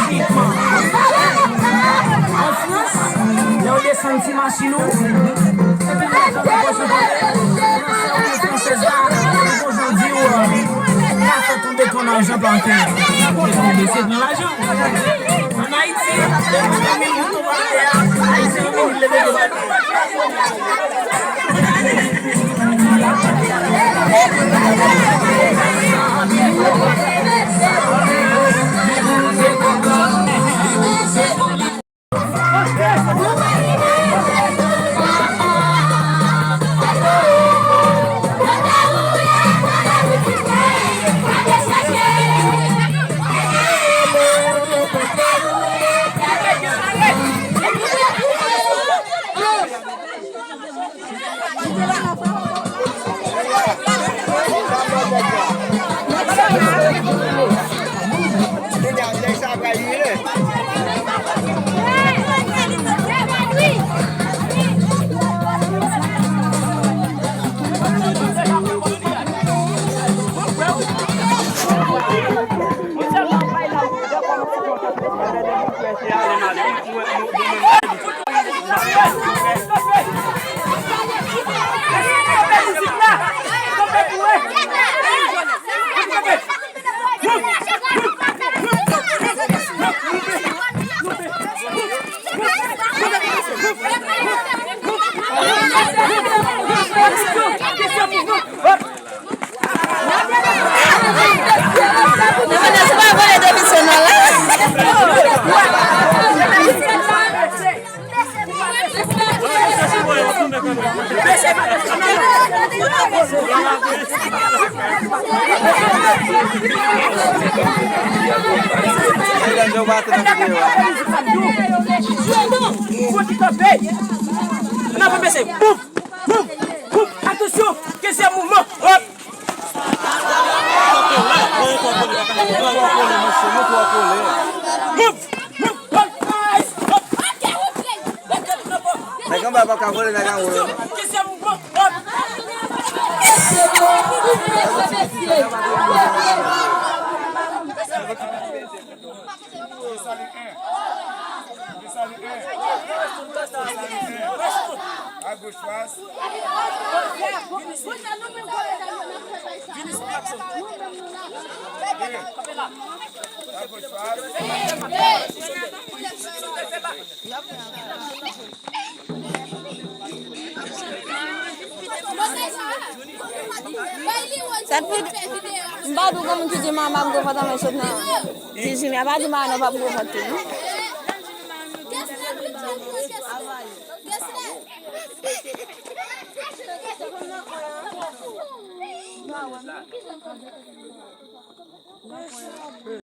uniquement. En France, il y a des senti machines. Aujourd'hui, on a tomber ton argent par terre. C'est dans l'argent. En Haïti, attention, que c'est un mouvement. Hop. À gauche face. À gauche Mbaa du comme tu dis maman go fata me sotna. Si me abadi ma no babu fatu.